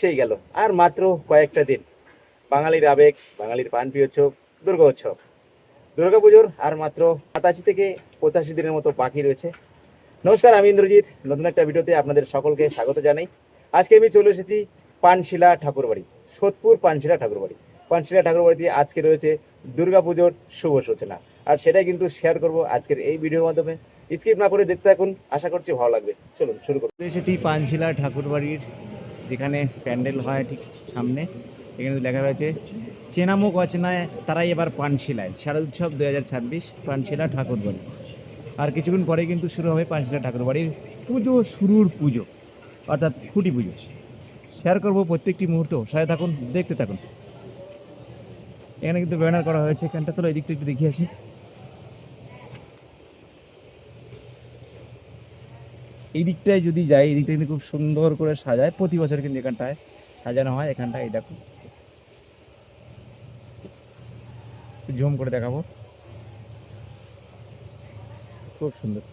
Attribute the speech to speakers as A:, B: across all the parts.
A: এসেই গেল আর মাত্র কয়েকটা দিন। বাঙালির আবেগ, বাঙালির প্রাণপ্রিয় উৎসব দুর্গা উৎসব। দুর্গাপুজোর আর মাত্র 87 থেকে 85 দিনের মতো বাকি রয়েছে। নমস্কার, আমি ইন্দ্রজিৎ। নতুন একটা ভিডিওতে আপনাদের সকলকে স্বাগত জানাই। আজকে আমি চলে এসেছি পানশিলা ঠাকুরবাড়ি, সোদপুর পানশিলা ঠাকুরবাড়ি। পানশিলা ঠাকুরবাড়িতে আজকে রয়েছে দুর্গাপুজোর শুভ সূচনা, আর সেটাই কিন্তু শেয়ার করব আজকের এই ভিডিওর মাধ্যমে। স্কিপ না করে দেখতে থাকুন, আশা করছি ভালো লাগবে। চলুন শুরু করুন। এসেছি পানশিলা ঠাকুরবাড়ির, যেখানে প্যান্ডেল হয় ঠিক সামনে। এখানে লেখা রয়েছে চেনামুখ অচেনায় তারাই এবার পানশিলায়, শারদোৎসব 2026 পানশিলা ঠাকুরবাড়ি। আর কিছুক্ষণ পরে কিন্তু শুরু হবে পানশিলা ঠাকুরবাড়ির পুজো, শুরুর পুজো অর্থাৎ খুঁটি পুজো। শেয়ার করবো প্রত্যেকটি মুহূর্ত, সাথে থাকুন, দেখতে থাকুন। এখানে কিন্তু ব্যানার করা হয়েছে এখানটা। চলো এই দিকটা একটু দেখিয়ে আসি। এই দিকটায় যদি যাই, এই দিকটা কিন্তু খুব সুন্দর করে সাজায়, প্রতি বছর কিন্তু এখানটায় সাজানো হয়। এখানটায় এই দেখো, জুম করে দেখাবো, খুব সুন্দর।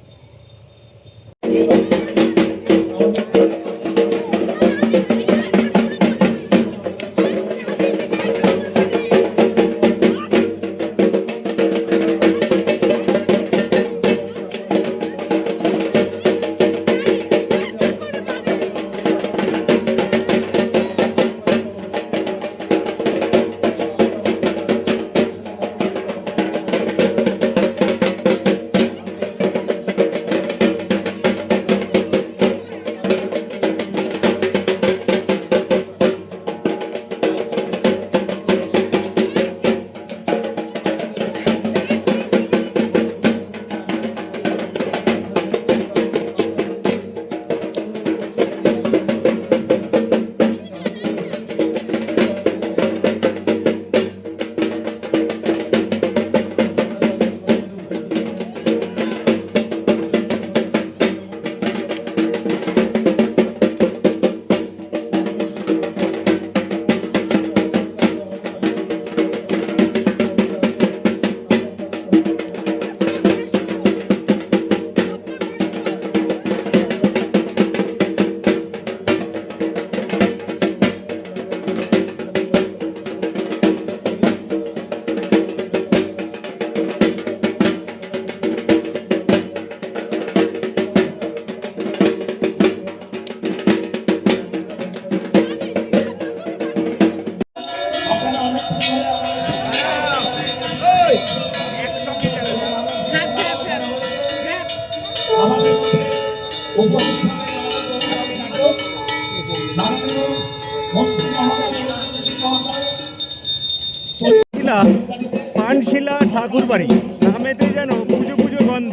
A: পানশিলা ঠাকুরবাড়ি নামেতে যেন পুজো পুজো গন্ধ।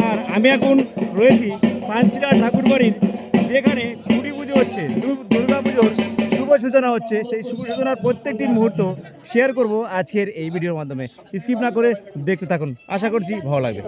A: আর আমি এখন রয়েছি পানশিলা ঠাকুরবাড়ির, যেখানে খুঁটি পুজো হচ্ছে, দুর্গা পুজোর শুভ সূচনা হচ্ছে। সেই শুভ সূচনার প্রত্যেকটি মুহূর্ত শেয়ার করব আজকের এই ভিডিওর মাধ্যমে। স্কিপ না করে দেখতে থাকুন, আশা করছি ভালো লাগবে।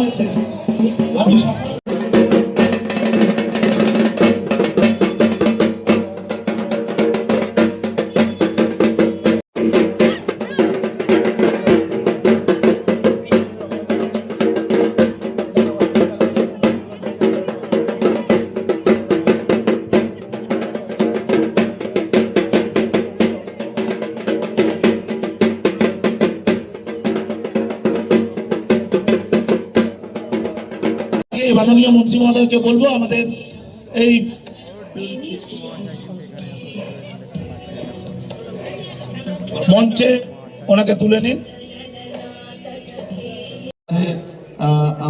B: হয়েছে। আমি সকল মাননীয় মন্ত্রী মহোদয়কে বলবো আমাদের এই মঞ্চে ওনাকে তুলে নিন।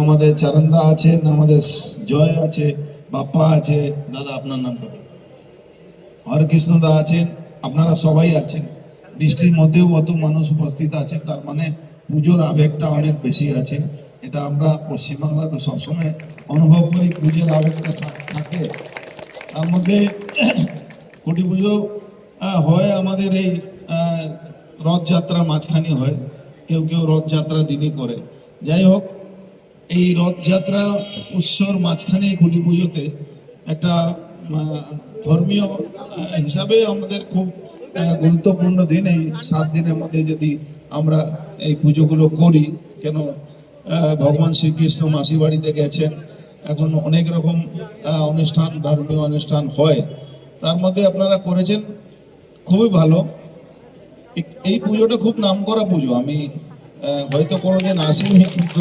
C: আমাদের চারন্দা আছেন, আমাদের জয় আছে, বাপ্পা আছে, দাদা আপনার নামটা হরেকৃষ্ণ দা আছেন, আপনারা সবাই আছেন। বৃষ্টির মধ্যেও অত মানুষ উপস্থিত আছেন, তার মানে পুজোর আবেগটা অনেক বেশি আছে। এটা আমরা পশ্চিমবাংলাতে সবসময় অনুভব করি, পুজোর আবেগটা থাকে। তার মধ্যে কুটি পুজো হয় আমাদের এই রথযাত্রা মাঝখানে হয়, কেউ কেউ রথযাত্রা দিনই করে। যাই হোক, এই রথযাত্রা উৎসর মাঝখানে খুঁটি পুজোতে একটা ধর্মীয় হিসাবে আমাদের খুব গুরুত্বপূর্ণ দিন। এই 7 দিনের মধ্যে যদি আমরা এই পুজোগুলো করি, কেন ভগবান শ্রীকৃষ্ণ মাসি বাড়িতে গেছেন, এখন অনেক রকম অনুষ্ঠান, ধর্মীয় অনুষ্ঠান হয়, তার মধ্যে আপনারা করেছেন খুবই ভালো। এই পুজোটা খুব নামকরা পুজো, আমি হয়তো কোনোদিন আসিনি, কিন্তু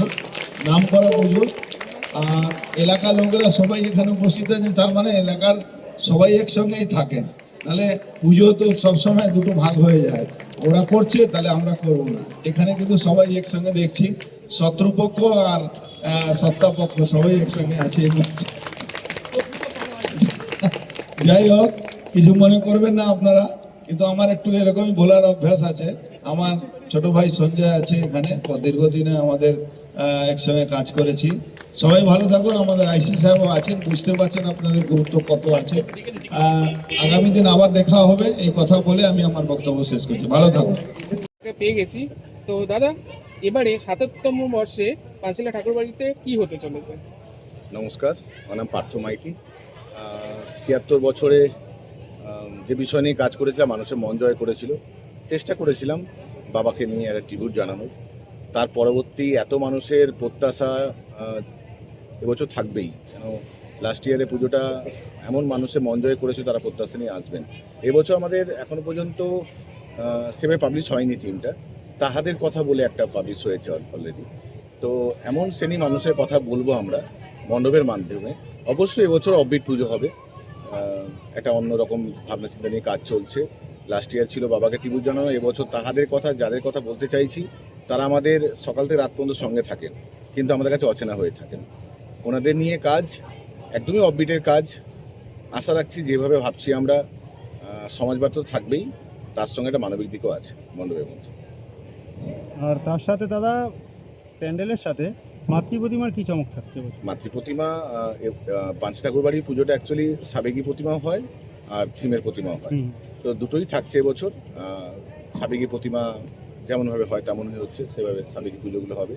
C: নামকরা পুজো। আর এলাকার লোকেরা সবাই এখানে উপস্থিত আছেন, তার মানে এলাকার সবাই একসঙ্গেই থাকেন। তাহলে পুজো তো সবসময় দুটো ভাগ হয়ে যায়, ওরা করছে তাহলে আমরা করব না। এখানে কিন্তু সবাই একসঙ্গে দেখছি, শত্রুপক্ষ আর সত্তাপক্ষ সবাই একসঙ্গে আছে। যাই হোক, কিছু মনে করবেন না আপনারা, কিন্তু আমার একটু এরকমই বলার অভ্যাস আছে। আমার ছোট ভাই সঞ্জয় আছে এখানে, দীর্ঘদিনে আমাদের একসঙ্গে কাজ করেছি। সবাই ভালো থাকুন। আমাদের আইসি সাহেবও আছেন, বুঝতে পারছেন আপনাদের গুরুত্ব কত আছে। আগামী দিন আবার দেখা হবে, এই কথা বলে আমি আমার বক্তব্য শেষ করছি। ভালো থাকুন।
D: পেয়ে গেছি তো দাদা, এবারে ৭৭তম বর্ষে পাঁচিলা ঠাকুরবাড়িতে কি হতে চলেছে?
E: নমস্কার, আমার নাম পার্থ মাইতি। ৭৬ বছরে যে বিষয় নিয়ে কাজ করেছিলাম, মানুষের মন জয় করেছিল, চেষ্টা করেছিলাম বাবাকে নিয়ে একটা ট্রিবিউট জানানোর। তার পরবর্তী এত মানুষের প্রত্যাশা এবছর থাকবেই, কেন লাস্ট ইয়ারে পুজোটা এমন মানুষের মন জয় করেছে, তারা প্রত্যাশা নিয়ে আসবেন। এবছর আমাদের এখনো পর্যন্ত সেভাবে পাবলিশ হয়নি টিমটা, তাহাদের কথা বলে একটা পাবলিশ হয়েছে অলরেডি। তো এমন শ্রেণী মানুষের কথা বলবো আমরা মণ্ডপের মাধ্যমে। অবশ্যই এবছর অফবিট পুজো হবে, একটা অন্যরকম ভাবনা চিন্তা নিয়ে কাজ চলছে। লাস্ট ইয়ার ছিল বাবাকে ট্রিবিউট জানানো, এবছর তাহাদের কথা, যাদের কথা বলতে চাইছি, তারা আমাদের সকাল থেকে রাত পর্যন্ত সঙ্গে থাকেন, কিন্তু আমাদের কাছে অচেনা হয়ে থাকেন। ওনাদের নিয়ে কাজ একদমই অফবিটের কাজ। আশা রাখছি যেভাবে ভাবছি আমরা, সমাজবাদ তো থাকবেই, তার সঙ্গে একটা মানবিক দিকও আছে মণ্ডপের মধ্যে।
F: আর তার সাথে দাদা, প্যান্ডেলের সাথে মাতৃ প্রতিমার কি চমক থাকছে?
E: মাতৃ প্রতিমা, পাঁচ ঠাকুরবাড়ির পুজোটা অ্যাকচুয়ালি সাবেকি প্রতিমাও হয় আর থিমের প্রতিমাও হয়, তো দুটোই থাকছে এবছর। সাবেকি প্রতিমা যেমনভাবে হয় তেমনই হচ্ছে, সেভাবে সাবেকি পুজোগুলো হবে।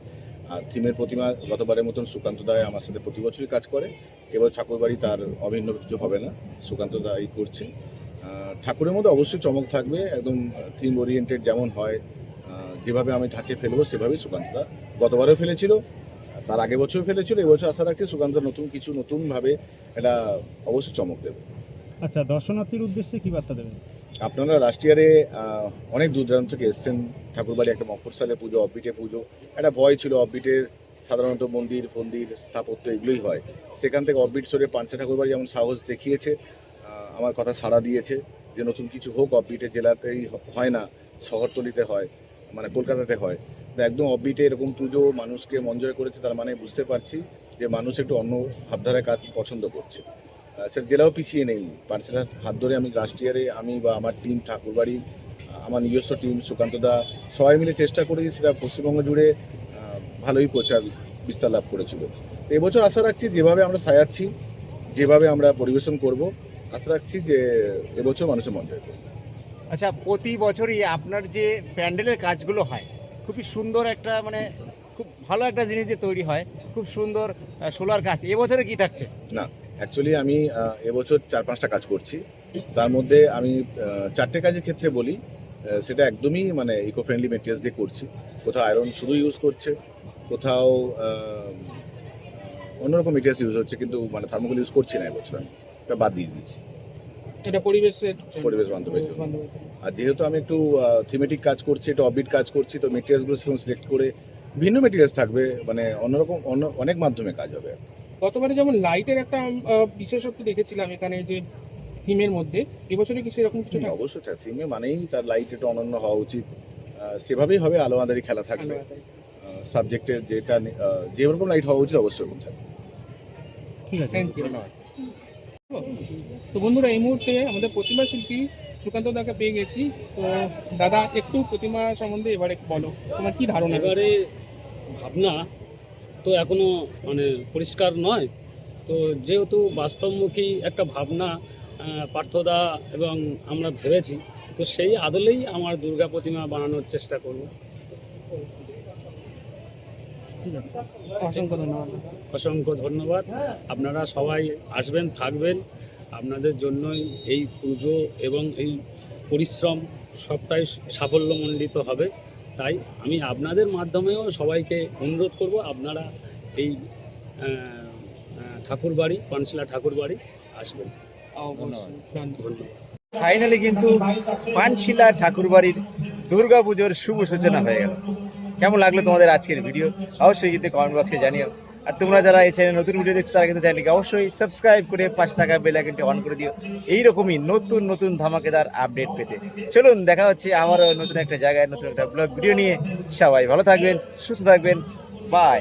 E: আর থিমের প্রতিমা গতবারের মতন সুকান্ত দায় আমার সাথে প্রতি বছরই কাজ করে, এবার ঠাকুরবাড়ি তার অভিন্ন কিছু হবে না, সুকান্ত দাই করছে। ঠাকুরের মধ্যে অবশ্যই চমক থাকবে, একদম থিম ওরিয়েন্টেড যেমন হয়, যেভাবে আমি ধাঁচে ফেলবো সেভাবেই সুকান্ত দা গতবারেও ফেলেছিল, তার আগে বছর ফেলেছিল। এবছর আশা রাখছি সুকান্ত নতুন কিছু, নতুনভাবে এটা অবশ্যই চমক দেবে।
F: আচ্ছা, দর্শনার্থীর উদ্দেশ্যে কি বার্তা দেবেন?
E: আপনারা লাস্ট ইয়ারে অনেক দূর দূরান্ত থেকে এসছেন, ঠাকুরবাড়ি একটা মফস্বলে পুজো, অফবিটে পুজো, একটা ভয় ছিল অফবিটের, সাধারণত মন্দির ফন্দির স্থাপত্য এগুলোই হয়, সেখান থেকে অফবিট সরে পাঁচটা ঠাকুরবাড়ি যেমন সাহস দেখিয়েছে, আমার কথা সাড়া দিয়েছে যে নতুন কিছু হোক, অফবিটের জেলাতেই হয় না, শহরতলিতে হয়, মানে কলকাতাতে হয়, একদম অফবিটে এরকম পুজো মানুষকে মন জয় করেছে, তার মানে বুঝতে পারছি যে মানুষ একটু অন্য ভাবধারায় কাজ পছন্দ করছে। সেটা জেলাও পিছিয়ে নেই, পাঁচটার হাত ধরে আমি লাস্ট ইয়ারে আমি বা আমার টিম ঠাকুরবাড়ি, আমার নিজস্ব টিম সুকান্ত দা সবাই মিলে চেষ্টা করেছি, সেটা পশ্চিমবঙ্গ জুড়ে ভালোই প্রচার বিস্তার লাভ করেছিল। তো এবছর আশা রাখছি যেভাবে আমরা সাজাচ্ছি, যেভাবে আমরা পরিবেশন করব, আশা রাখছি যে এবছর মানুষের মন জয় করবে।
A: আচ্ছা, প্রতি বছরই আপনার যে প্যান্ডেলের কাজগুলো হয়, খুবই সুন্দর একটা, মানে খুব ভালো একটা জিনিস যে তৈরি হয়, খুব সুন্দর সোলার কাজ। এবছরে কি থাকছে?
E: না, অ্যাকচুয়ালি আমি এবছর 4-5টা কাজ করছি। তার মধ্যে আমি 4টে কাজের ক্ষেত্রে বলি, সেটা একদমই মানে ইকো ফ্রেন্ডলি মেটেরিয়ালস দিয়ে করছি। কোথাও আয়রন শুধু ইউজ করছে, কোথাও অন্যরকম মেটেরিয়ালস ইউজ হচ্ছে, কিন্তু মানে থার্মোকল ইউজ করছি না এবছর, আমি এটা বাদ দিয়ে দিয়েছি
D: এটা পরিবেশের জন্য।
E: পরিবেশ বান্ধবের জন্য।
D: বান্ধবের জন্য।
E: আর যেহেতু আমি একটু থিমেটিক কাজ করছি, একটু অফবিট কাজ করছি, তো মেটেরিয়ালসগুলো সেরকম সিলেক্ট করে ভিন্ন মেটেরিয়ালস থাকবে, মানে অন্যরকম অনেক মাধ্যমে কাজ হবে।
D: গতবারে যেমন লাইটের একটা বিশেষত্ব দেখেছিলাম এখানে যে থিমের মধ্যে, এবছরে কি সেরকম কিছু থাকবে?
E: অবশ্যই থিমে মানেই তার লাইট একটু অনন্য হওয়া উচিত। সেভাবেই হবে, আলো আঁধারি খেলা থাকবে। সাবজেক্টের যেটা যেরকম লাইট হওয়া উচিত অবশ্যই ওরকম থাকবে।
F: ঠিক আছে,
D: থ্যাংক ইউ। তো বন্ধুরা, এই মুহূর্তে আমাদের প্রতিমা শিল্পী সুকান্ত দাকে পেয়ে গেছি। তো দাদা, একটু প্রতিমা সম্বন্ধে এবারে বলো, তোমার কি ধারণা?
G: এবারে ভাবনা তো এখনো মানে পরিষ্কার নয়, তো যেহেতু বাস্তবমুখী একটা ভাবনা পার্থদা এবং আমরা ভেবেছি, তো সেই আদলেই আমার দুর্গা প্রতিমা বানানোর চেষ্টা করব।
D: অসংখ্য ধন্যবাদ।
G: অসংখ্য ধন্যবাদ। আপনারা সবাই আসবেন, থাকবেন। আপনাদের জন্যই এই পুজো এবং এই পরিশ্রম সবটাই সাফল্যমণ্ডিত হবে। তাই আমি আপনাদের মাধ্যমেও সবাইকে অনুরোধ করব, আপনারা এই ঠাকুরবাড়ি, পানশিলা ঠাকুরবাড়ি আসবেন। ধন্যবাদ।
A: ফাইনালি কিন্তু পানশিলা ঠাকুরবাড়ির দুর্গাপুজোর শুভ সূচনা হয়ে গেল। কেমন লাগলো তোমাদের আজকের ভিডিও? অবশ্যই কিন্তু কমেন্ট বক্সে জানিও। আর তোমরা যারা এই চ্যানেলে নতুন ভিডিও দেখছো, তারা কিন্তু চ্যানেলকে অবশ্যই সাবস্ক্রাইব করে পাশে থাকা বেল আইকনটি অন করে দিও, এইরকমই নতুন নতুন ধামাকেদার আপডেট পেতে। চলুন, দেখা হচ্ছে আমারও নতুন একটা জায়গায় নতুন একটা ব্লগ ভিডিও নিয়ে। সবাই ভালো থাকবেন, সুস্থ থাকবেন, বাই।